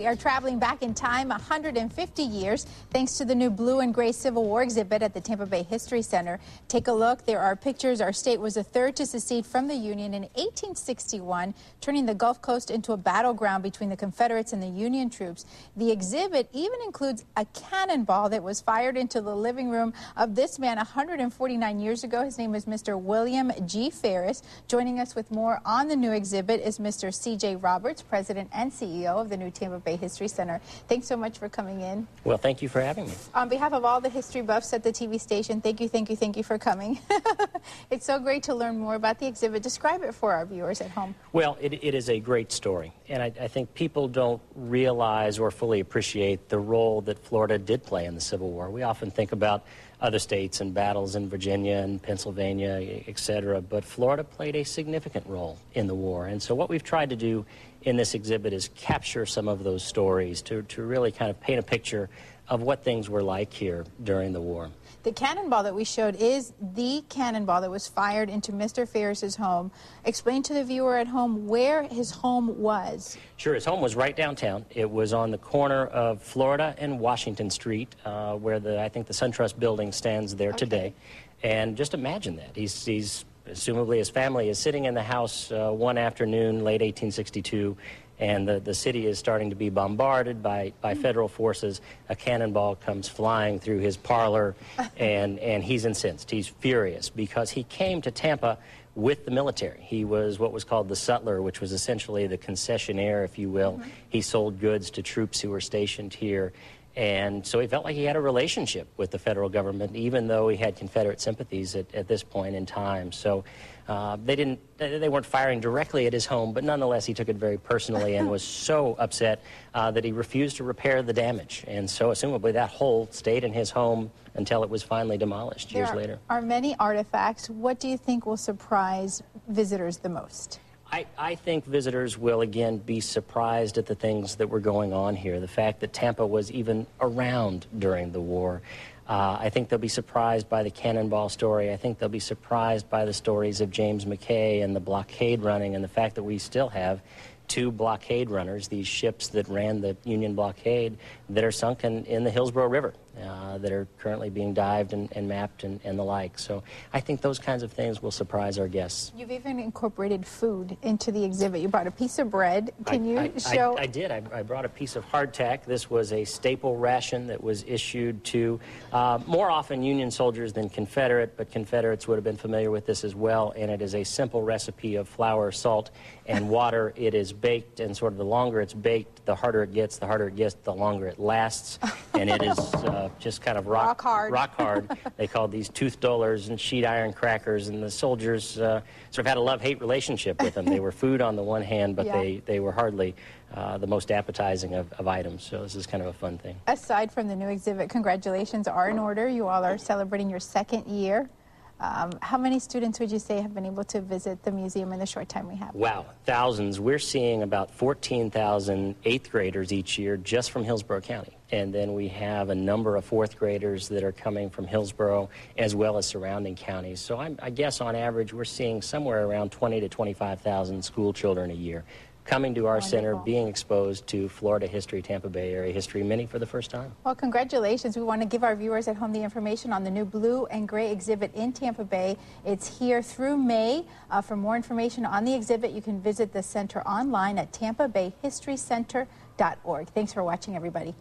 We are traveling back in time 150 years thanks to the new blue and gray Civil War exhibit at the Tampa Bay History Center. Take a look. There are pictures. Our state was the third to secede from the Union in 1861, turning the Gulf Coast into a battleground between the Confederates and the Union troops. The exhibit even includes a cannonball that was fired into the living room of this man 149 years ago. His name is Mr. William G. Ferris. Joining us with more on the new exhibit is Mr. C.J. Roberts, President and CEO of the new Tampa Bay History Center. Thanks so much for coming in. Well, thank you for having me. On behalf of all the history buffs at the TV station, thank you for coming. It's so great to learn more about the exhibit. Describe it for our viewers at home. Well, it is a great story, and I think people don't realize or fully appreciate the role that Florida did play in the Civil War. We often think about other states and battles in Virginia and Pennsylvania, etc., but Florida played a significant role in the war. And so what we've tried to do in this exhibit is capture some of those stories to really kind of paint a picture of what things were like here during the war. The cannonball that we showed is the cannonball that was fired into Mr. Ferris's home. Explain to the viewer at home where his home was. Sure, his home was right downtown. It was on the corner of Florida and Washington Street, where I think the SunTrust building stands there today. And just imagine that. He's assumably his family is sitting in the house one afternoon, late 1862, and the city is starting to be bombarded by federal forces. A cannonball comes flying through his parlor, and he's incensed. He's furious because he came to Tampa with the military. He was what was called the sutler, which was essentially the concessionaire, if you will. He sold goods to troops who were stationed here. And so he felt like he had a relationship with the federal government, even though he had Confederate sympathies at this point in time. So they weren't firing directly at his home, but nonetheless he took it very personally and was so upset that he refused to repair the damage. And so assumably that hole stayed in his home until it was finally demolished years later. There are many artifacts. What do you think will surprise visitors the most? I think visitors will, again, be surprised at the things that were going on here. The fact that Tampa was even around during the war. I think they'll be surprised by the cannonball story. I think they'll be surprised by the stories of James McKay and the blockade running and the fact that we still have two blockade runners, these ships that ran the Union blockade, that are sunken in the Hillsborough River, that are currently being dived and mapped and the like. So I think those kinds of things will surprise our guests. You've even incorporated food into the exhibit. You brought a piece of bread. Can you show? I did. I brought a piece of hardtack. This was a staple ration that was issued to more often Union soldiers than Confederate, but Confederates would have been familiar with this as well, and it is a simple recipe of flour, salt, and water. It is baked, and sort of the longer it's baked, the harder it gets, the longer it lasts, and it is just kind of rock hard. They called these tooth dolars and sheet iron crackers, and the soldiers sort of had a love-hate relationship with them. They were food on the one hand, but they were hardly the most appetizing of items, so this is kind of a fun thing. Aside from the new exhibit, congratulations are in order. You all are celebrating your second year. How many students would you say have been able to visit the museum in the short time we have? Wow, thousands. We're seeing about 14,000 eighth graders each year just from Hillsborough County. And then we have a number of fourth graders that are coming from Hillsborough as well as surrounding counties. So I guess on average we're seeing somewhere around 20 to 25,000 school children a year coming to our center, being exposed to Florida history, Tampa Bay area history, many for the first time. Well, congratulations. We want to give our viewers at home the information on the new blue and gray exhibit in Tampa Bay. It's here through May. For more information on the exhibit, you can visit the center online at tampabayhistorycenter.org. Thanks for watching, everybody.